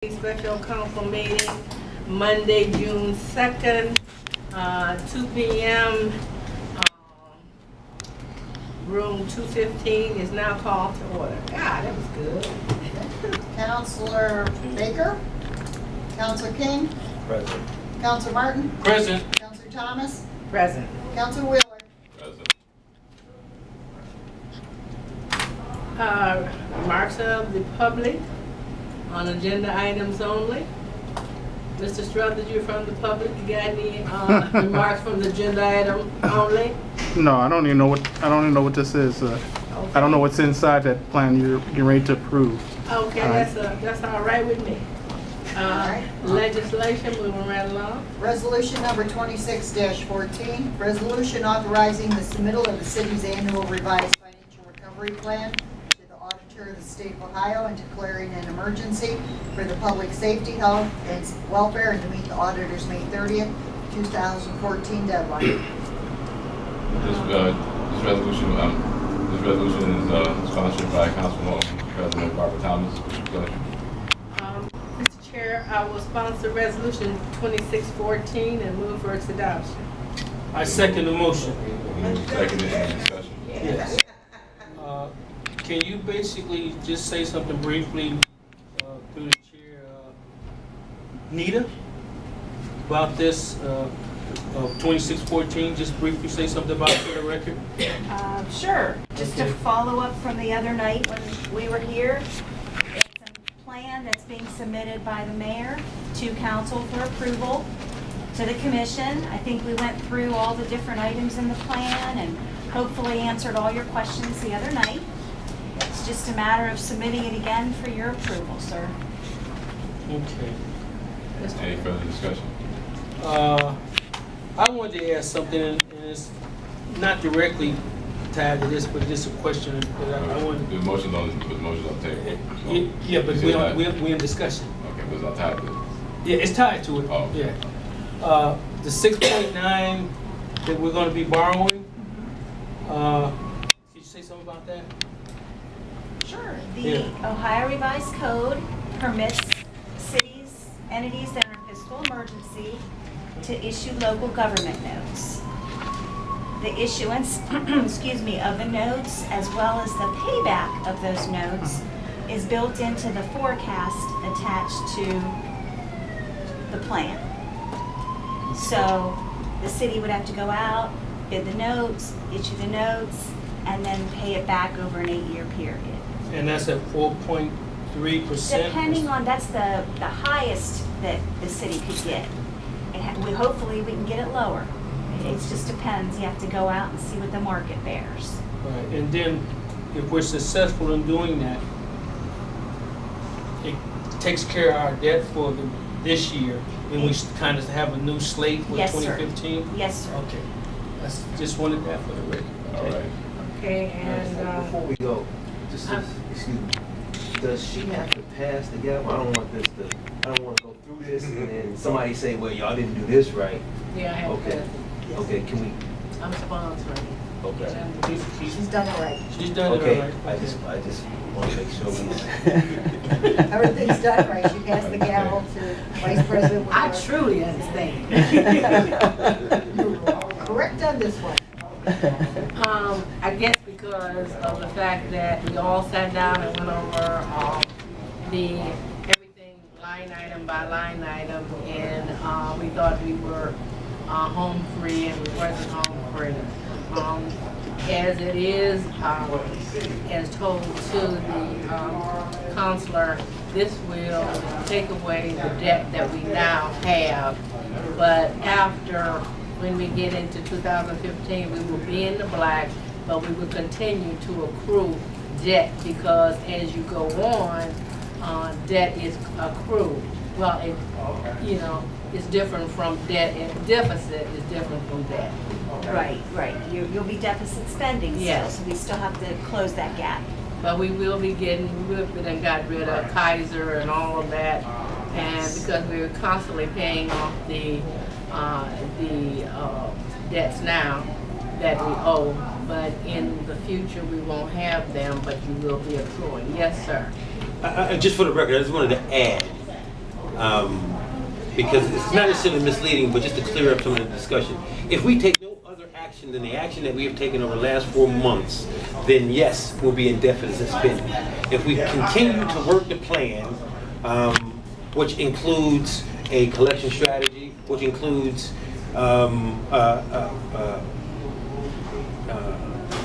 Special council meeting, Monday, June 2nd, 2 p.m. Room 215 is now called to order. God, that was good. Councilor Baker? Councilor King? Present. Councilor Martin? Present. Councilor Thomas? Present. Councilor Wheeler? Present. Remarks of the public on agenda items only. Mr. Struthers, you're from the public. You got any remarks from the agenda item only? No, I don't even know what this is. Okay. I don't know what's inside that plan you're getting ready to approve. Okay, that's all right with me. right. Legislation, moving right along. Resolution number 26-14, resolution authorizing the submittal of the city's annual revised financial recovery plan to the auditor of the state of Ohio and declaring an emergency for the public safety, health, and welfare and to meet the auditor's May 30th, 2014 deadline. This resolution is sponsored by Councilwoman President Barbara Thomas. Mr. Chair, I will sponsor resolution 2614 and move for its adoption. I second the motion. Second in discussion. Yes. Can you basically just say something briefly through the chair, Nita, about this of 2614? Just briefly say something about it for the record. Sure. Just to follow up from the other night when we were here, it's a plan that's being submitted by the mayor to council for approval to the commission. I think we went through all the different items in the plan and hopefully answered all your questions the other night. It's just a matter of submitting it again for your approval, sir. Okay. Any further discussion? I wanted to ask something, and it's not directly tied to this, but just a question that I wanted. The motion on the table. Yeah, but we're in discussion. Okay, but it's not tied to it. Yeah, it's tied to it. Oh, okay. Yeah. The 6.9 that we're going to be borrowing. Can you say something about that? Sure. The Ohio Revised Code permits cities, entities that are in fiscal emergency to issue local government notes. The issuance, excuse me, of the notes as well as the payback of those notes is built into the forecast attached to the plan. So the city would have to go out, bid the notes, issue the notes, and then pay it back over an 8-year period. And that's at 4.3%? Depending on, that's the highest that the city could get. Hopefully we can get it lower. It just depends. You have to go out and see what the market bears. Right, and then if we're successful in doing that, it takes care of our debt for this year, and we kind of have a new slate for Yes, sir. 2015? Yes, sir. Okay. Just wanted that for the record. All right. Okay, and Before we go, excuse me, does she have to pass the gavel? I don't want to go through this and then somebody say, well, y'all didn't do this right. yeah, I have Okay. Okay, can we? I'm sponsoring. Okay. She's done it right. She's done it all Okay, right. I just want to make sure we. Everything's done right. She passed the gavel to Vice President Wheeler. I truly understand. Correct on this one. I guess because of the fact that we all sat down and went over everything line item by line item, and we thought we were home free, and we wasn't home free. As it is, as told to the counselor, this will take away the debt that we now have. But after, when we get into 2015, we will be in the black, but we will continue to accrue debt because as you go on, debt is accrued. Well, it's different from debt, and deficit is different from debt. Right. You'll be deficit spending still, Yes. so we still have to close that gap. But we will be and got rid of Kaiser and all of that, and because we were constantly paying off the debts now that we owe, but in the future we won't have them, but you will be accruing. Yes, sir. Just for the record, I just wanted to add Because it's not necessarily misleading, but just to clear up some of the discussion. If we take no other action than the action that we have taken over the last 4 months, then yes, we'll be in deficit spending. If we continue to work the plan, which includes a collection strategy, which includes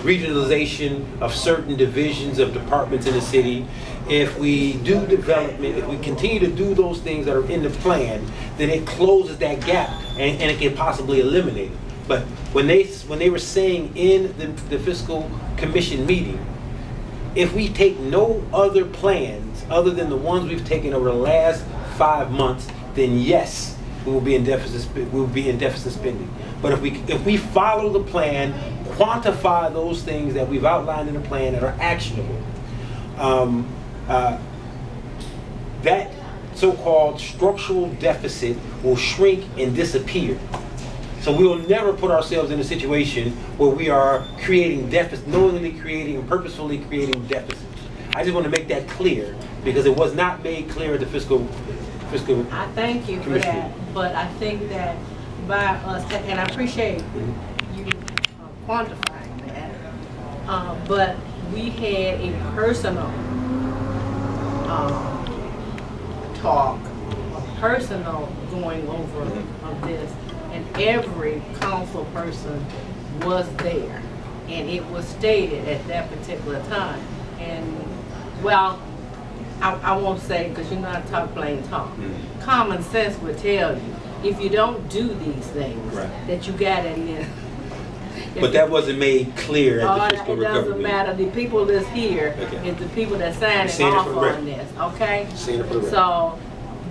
regionalization of certain divisions of departments in the city. If we do development, if we continue to do those things that are in the plan, then it closes that gap and it can possibly eliminate it. But when they were saying in the fiscal commission meeting, if we take no other plans other than the ones we've taken over the last 5 months, then yes, we will be in deficit. We will be in deficit spending. But if we follow the plan, quantify those things that we've outlined in the plan that are actionable, that so-called structural deficit will shrink and disappear. So we will never put ourselves in a situation where we are creating deficit, knowingly creating and purposefully creating deficits. I just want to make that clear because it was not made clear at the fiscal. I thank you for that, but I think that by us, and I appreciate you quantifying that, but we had a personal talk, a personal going over of this, and every council person was there, and it was stated at that particular time. And well, I won't say, because you're not talk plain talk. Common sense would tell you, if you don't do these things, Right. that you got it in. But that wasn't made clear at the fiscal It recovery doesn't meeting. matter. The people that's here Okay. is the people that signing Saying it off for the on record. this, okay? Saying it for the record. So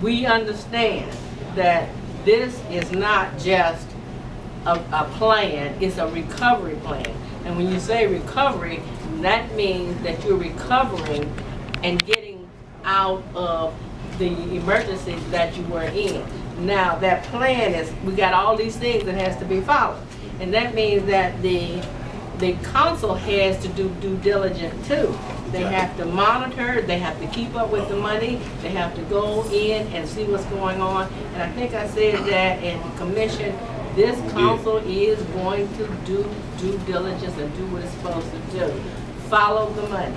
we understand that this is not just a plan, it's a recovery plan. And when you say recovery, that means that you're recovering and getting out of the emergencies that you were in. Now, that plan is, we got all these things that has to be followed. And that means that the council has to do due diligence too. They have to monitor, they have to keep up with the money, they have to go in and see what's going on. And I think I said that in the commission, this council is going to do due diligence and do what it's supposed to do. Follow the money.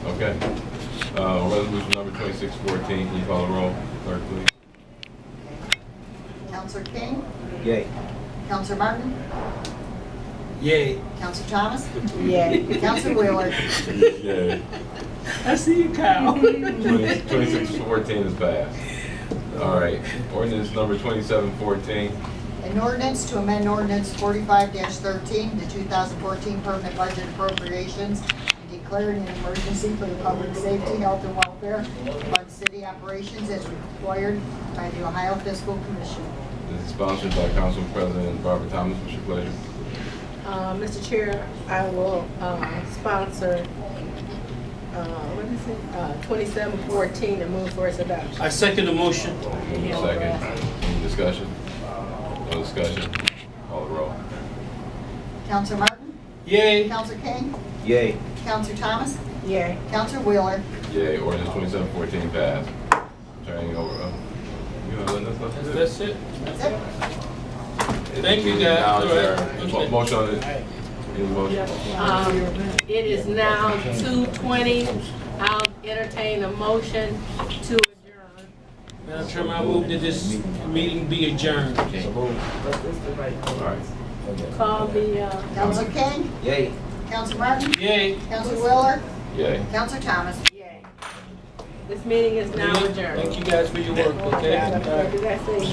Okay. Resolution number 2614, can you call the roll, clerk, please? Counselor King? Yay. Counselor Martin? Yay. Counselor Thomas? Yeah. Counselor Wheeler? Yay. I see you, Kyle. 2614 is passed. All right, ordinance number 2714. An ordinance to amend ordinance 45-13, the 2014 permanent budget appropriations, and declaring an emergency for the public safety, health, and welfare, fund city operations as required by the Ohio Fiscal Commission. This is sponsored by Council President Barbara Thomas. What's your pleasure? Mr. Chair, I will sponsor, what is it, 2714 and move for its adoption. I second the motion. Move in second. Any discussion? No discussion. Call the roll. Counselor Martin? Yay. Counselor King? Yay. Counselor Thomas? Yeah. Counselor Wheeler? Yay, ordinance 2714 passed. Turning over. You want to let us know? That's it. That's it. Thank you, Any guys. knowledge All there? right. Any motion on it? Any motion? It is now 2:20. I'll entertain a motion to adjourn. Madam Chairman, I move that this meeting be adjourned. All right. Call the, Counselor King? Yay. Counselor Martin? Yay. Counselor Wheeler? Yay. Counselor Thomas? yay. This meeting is now adjourned. Thank you guys for your work, okay? Did I say?